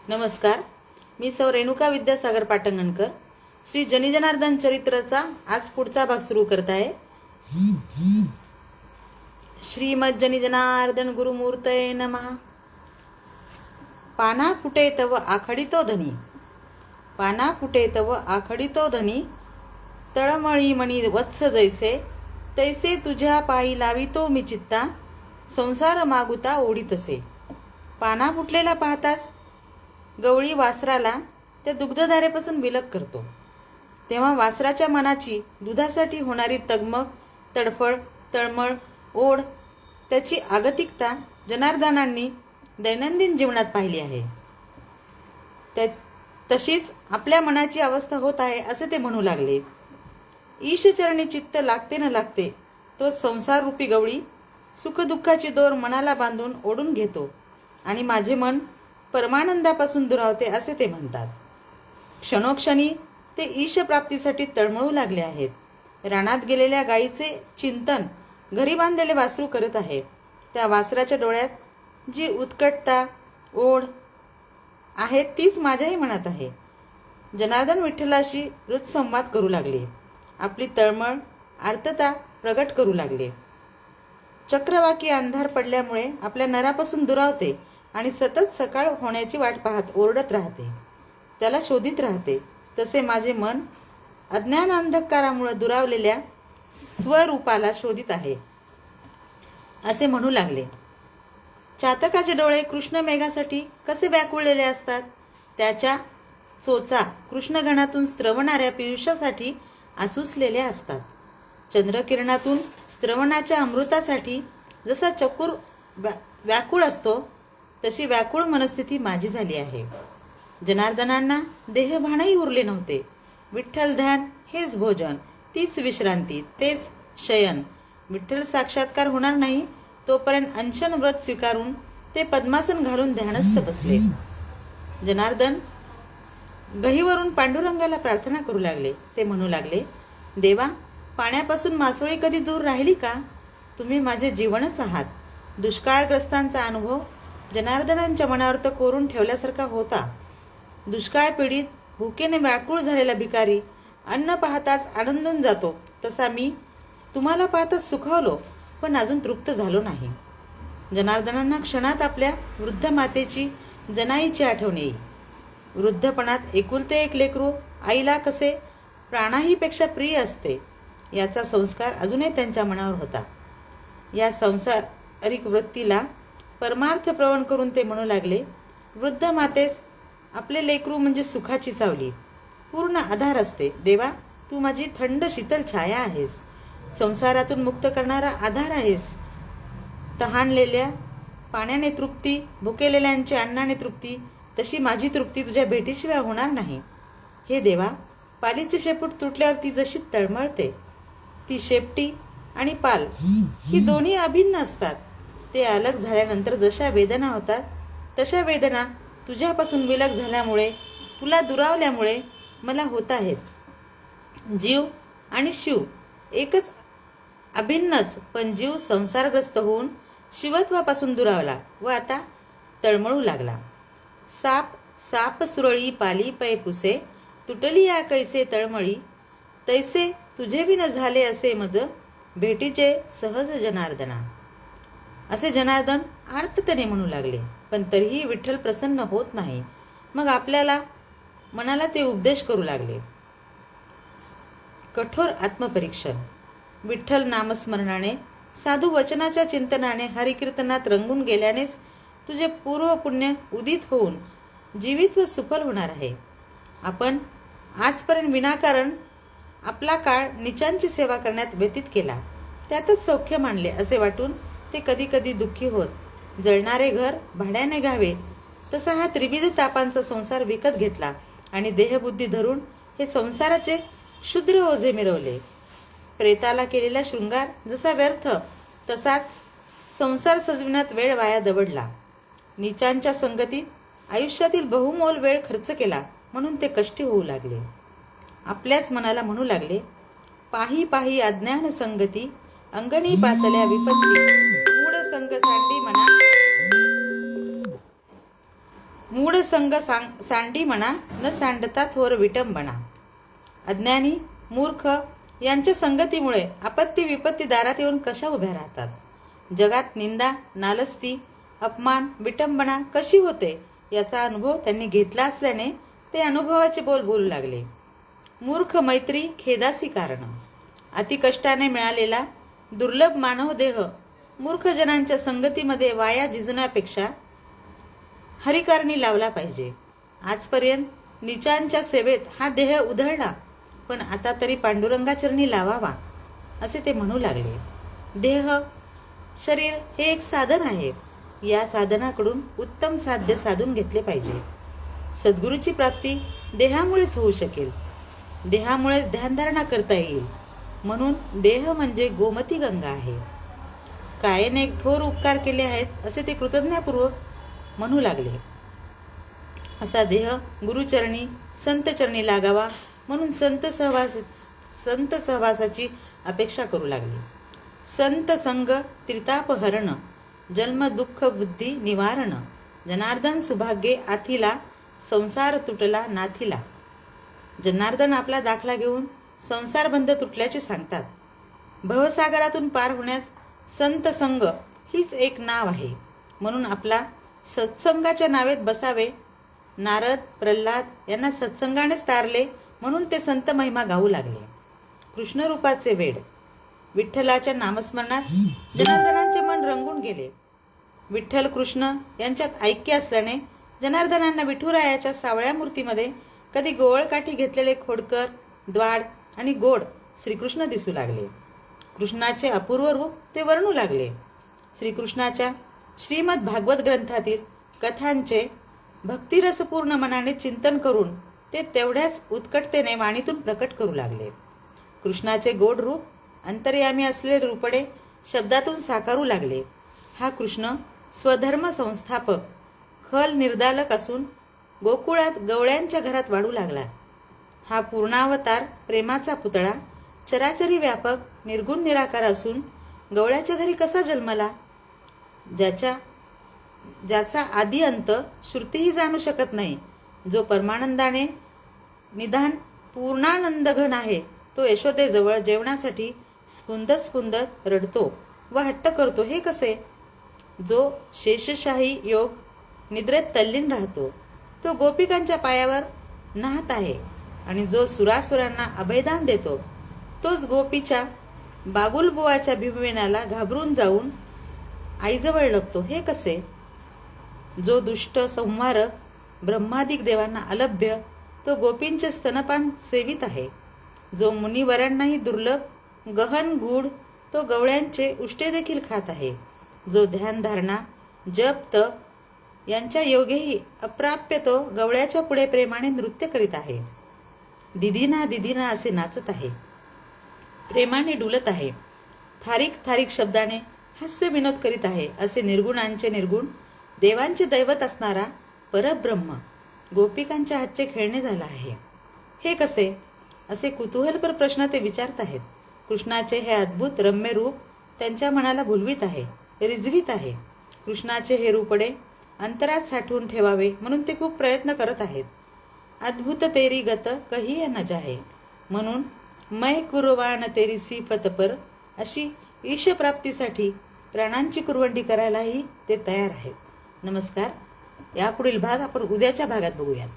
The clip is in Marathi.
नमस्कार. मी सौ रेणुका विद्यासागर पाटंगणकर. श्री जनीजनार्दन चरित्राचा आज पुढचा भाग सुरू करत आहे. श्रीमद जनीजनार्दन गुरुमूर्तये नमः. पाना फुटे तव आखडितो धनी, पाना फुटे तव आखडितो धनी, तळमळी मणी वत्स जैसे, तैसे तुझ्या पायी लावितो मी चित्ता, संसार मागुता ओढीतसे. पाना फुटलेला पाहताच गवळी वासराला त्या दुग्धधारेपासून विलग करतो. तेव्हा वासराच्या मनाची दुधासाठी होणारी तगमग, तडफड, तळमळ, ओढ, त्याची आगतिकता जनार्दनांनी दैनंदिन जीवनात पाहिली आहे. तशीच आपल्या मनाची अवस्था होत आहे असे ते म्हणू लागले. ईशचरणी चित्त लागते न लागते तो संसार रूपी गवळी सुखदुःखाची दोर मनाला बांधून ओढून घेतो आणि माझे मन परमानंदापासून दुरावते असे ते म्हणतात. क्षणोक्षणी ते ईश प्राप्तीसाठी तळमळू लागले आहेत. रानात गेलेल्या गायीचे चिंतन घरी बांधलेले वासरू करत आहे. त्या वासराच्या डोळ्यात जी उत्कटता, ओढ आहे तीच माझ्याही मनात आहे. जनार्दन विठ्ठलाशी हृदसंवाद करू लागले. आपली तळमळ, आर्तता प्रगट करू लागले. चक्रवाकी अंधार पडल्यामुळे आपल्या नरापासून दुरावते आणि सतत सकाळ होण्याची वाट पाहत ओरडत राहते, त्याला शोधित राहते. तसे माझे मन अज्ञान अंधकारामुळे दुरावलेल्या स्वरूपाला शोधित आहे असे म्हणू लागले. चातकाचे डोळे कृष्ण मेघासाठी कसे व्याकुळलेले असतात, त्याच्या चोचा कृष्णगणातून स्त्रवणाऱ्या पियुषासाठी आसुसलेले असतात. चंद्रकिरणातून स्त्रवणाच्या अमृतासाठी जसा चकोर व्याकुळ असतो तशी व्याकुळ मनस्थिती माझी झाली आहे. जनार्दनांना देहभानही उरले नव्हते. विठ्ठल ध्यान हेच भोजन, तीच विश्रांती, तेच शयन. विठ्ठल साक्षात्कार होणार नाही तोपर्यंत अनशन व्रत स्वीकारून ते पद्मासन घालून ध्यानस्थ बसले. जनार्दन गहीवरून पांडुरंगाला प्रार्थना करू लागले. ते म्हणू लागले, देवा, पाण्यापासून मासोळी कधी दूर राहिली का? तुम्ही माझे जीवनच आहात. दुष्काळग्रस्तांचा अनुभव जनार्दनांच्या मनावर तर कोरून ठेवल्यासारखा होता. दुष्काळ पीडित, भुकेने व्याकुळ झालेला भिकारी अन्न पाहताच आनंदून जातो, तसा मी तुम्हाला पाहताच सुखावलो, पण अजून तृप्त झालो नाही. जनार्दनांना क्षणात आपल्या वृद्ध मातेची, जनाईची आठवण येई. वृद्धपणात एकुलते एक लेकरू आईला कसे प्राणाहीपेक्षा प्रिय असते याचा संस्कार अजूनही त्यांच्या मनावर होता. या संसारिक वृत्तीला परमार्थ प्रवण करून ते म्हणू लागले, वृद्ध मातेस आपले लेकरू म्हणजे सुखाची सावली, पूर्ण आधार असते. देवा, तू माझी थंड शीतल छाया आहेस, संसारातून मुक्त करणारा आधार आहेस. तहानलेल्या पाण्याने तृप्ती, भुकेलेल्यांची अन्नाने तृप्ती, तशी माझी तृप्ती तुझ्या भेटीशिवाय होणार नाही. हे देवा, पालीचे शेपूट तुटल्यावर ती जशी तळमळते, ती शेपटी आणि पाल ही दोन्ही अभिन्न असतात. ते अलग झाल्यानंतर जशा वेदना होतात तशा वेदना तुझ्यापासून विलग झाल्यामुळे, तुला दुरावल्यामुळे मला होत आहेत. जीव आणि शिव एकच, अभिन्नच, पण जीव संसारग्रस्त होऊन शिवत्वापासून दुरावला व आता तळमळू लागला. साप साप सुरळी पाली पै पुसे, तुटली या कैसे तळमळी, तैसे तुझे बिन झाले असे मज, भेटीचे सहज जनार्दना. असे जनार्दन आर्ततेने म्हणू लागले. पण तरीही विठ्ठल प्रसन्न होत नाही. मग आपल्याला मनाला ते उपदेश करू लागले. कठोर आत्मपरीक्षण. विठ्ठल नामस्मरणाने, साधू वचनाच्या चिंतनाने, हरिकीर्तनात रंगून गेल्यानेच तुझे पूर्व पुण्य उदित होऊन जीवित व सुफल होणार आहे. आपण आजपर्यंत विनाकारण आपला काळ नीचांची सेवा करण्यात व्यतीत केला, त्यातच सौख्य मानले असे वाटून ते कधी कधी दुःखी होत. जळणारे घर भाड्याने घ्यावे तसा हा त्रिविध तापांचा संसार विकत घेतला आणि देहबुद्धी धरून हे संसाराचे क्षुद्र ओझे मिरवले. प्रेताला केलेला शृंगार जसा व्यर्थ तसाच संसार सजविण्यात वेळ वाया दवडला. नीचांच्या संगतीत आयुष्यातील बहुमोल वेळ खर्च केला म्हणून ते कष्टी होऊ लागले. आपल्याच मनाला म्हणू लागले, पाही पाही अज्ञान संगती, अंगणी पातल्या विपत्ती, मूढ संग सांडी मना, मूढ संग सांडी म्हणा, न सांडता थोर विटंबना. अज्ञानी मूर्ख यांच्या संगतीमुळे आपत्ती विपत्ती दारात येऊन कशा उभ्या राहतात. जगात निंदा, नालस्ती, अपमान, विटंबना कशी होते याचा अनुभव त्यांनी घेतला असल्याने ते अनुभवाचे बोल बोलू लागले. मूर्ख मैत्री खेदासी कारण. अति कष्टाने मिळालेला दुर्लभ मानव देह मूर्खजनांच्या संगतीमध्ये वाया झिजण्यापेक्षा हरिकारणी लावला पाहिजे. आजपर्यंत नीचांच्या सेवेत हा देह उधळला, पण आता तरी पांडुरंगाचरणी लावावा असे ते म्हणू लागले. देह शरीर हे एक साधन आहे. या साधनाकडून उत्तम साध्य साधून घेतले पाहिजे. सद्गुरूची प्राप्ती देहामुळेच होऊ शकेल. देहामुळेच ध्यानधारणा करता येईल. म्हणून देह म्हणजे गोमती गंगा आहे. कायेने एक थोर उपकार केले आहेत असे ते कृतज्ञतापूर्वक म्हणू लागले. असा देह गुरुचरणी संतचरणी लागावा म्हणून संत सहवासाची अपेक्षा करू लागले. संत संग त्रितापहरण, जन्म दुःख बुद्धी निवारण. जनार्दन सुभाग्ये आथिला, संसार तुटला नाथिला. जनार्दन आपला दाखला घेऊन संसार बंध तुटल्याचे सांगतात. भवसागरातून पार होण्यास संत संग हीच एक नाव आहे. म्हणून आपला सत्संगाच्या नावेत बसावे. नारद प्रल्हाद यांना सत्संगानेच तारले म्हणून ते संत महिमा गाऊ लागले. कृष्ण रूपाचे वेड. विठ्ठलाच्या नामस्मरणात जनार्दनांचे मन रंगून गेले. विठ्ठल कृष्ण यांच्यात ऐक्य असल्याने जनार्दनांना विठुरायाच्या सावळ्या मूर्तीमध्ये कधी गोवळकाठी घेतलेले खोडकर, द्वाड आणि गोड श्रीकृष्ण दिसू लागले. कृष्णाचे अपूर्व रूप ते वर्णू लागले. श्रीकृष्णाच्या श्रीमद भागवत ग्रंथातील कथांचे भक्तिरसपूर्ण मनाने चिंतन करून ते तेवढ्याच उत्कटतेने वाणीतून प्रकट करू लागले. कृष्णाचे गोड रूप अंतर्यामी असलेले रूपडे शब्दातून साकारू लागले. हा कृष्ण स्वधर्म संस्थापक, खल निर्दालक असून गोकुळात गवळ्यांच्या घरात वाढू लागला. हा पूर्णावतार प्रेमाचा पुतळा चराचरी व्यापक निर्गुण निराकार असून गवळ्याच्या घरी कसा जन्मला. ज्याचा आदी अंत श्रुतीही जाणू शकत नाही. जो परमानंदाने निधान पूर्णानंद घन आहे, तो यशोदेजवळ जेवणासाठी स्फुंदत रडतो व हट्ट करतो हे कसे. जो शेषशाही योग निद्रेत तल्लीन राहतो, तो गोपिकांच्या पायावर नाहत आहे. आणि जो सुरासुरांना अभयदान देतो, तोच गोपीच्या बागुलबुवाच्या भिमविनाला घाबरून जाऊन आईजवळ लपतो हे कसे. जो दुष्ट संहारक ब्रह्मादिक देवांना अलभ्य, तो गोपींचे स्तनपान सेवित आहे. जो मुनिवरांनाही दुर्लभ गहन गूढ, तो गवळ्यांचे उष्टे देखील खात आहे. जो ध्यानधारणा जप तप यांच्या योगेही अप्राप्य, तो गवळ्याच्या पुढे प्रेमाने नृत्य करीत आहे. दिदीना दिदीना असे नाचत आहे, प्रेमाने डुलत आहे. थारिक थारिक शब्दाने हास्य विनोद करीत आहे. असे निर्गुणांचे निर्गुण, देवांचे दैवत असणारा परब्रह्म गोपिकांच्या हातचे खेळणे झाला आहे हे कसे. असे कुतूहलपर प्रश्न ते विचारत आहेत. कृष्णाचे हे अद्भुत रम्य रूप त्यांच्या मनाला भुलवीत आहे, रिझवीत आहे. कृष्णाचे हे रूपडे अंतरात साठवून ठेवावे म्हणून ते खूप प्रयत्न करत आहेत. अद्भुत तेरी गत कही न जाहे, म्हणून मै कुर्बान तेरी सिफत पर, अशी ईश प्राप्तीसाठी प्राणांची कुरवंडी करायलाही ते तयार आहेत. नमस्कार. यापुढील भाग आपण उद्याच्या भागात बघूयात.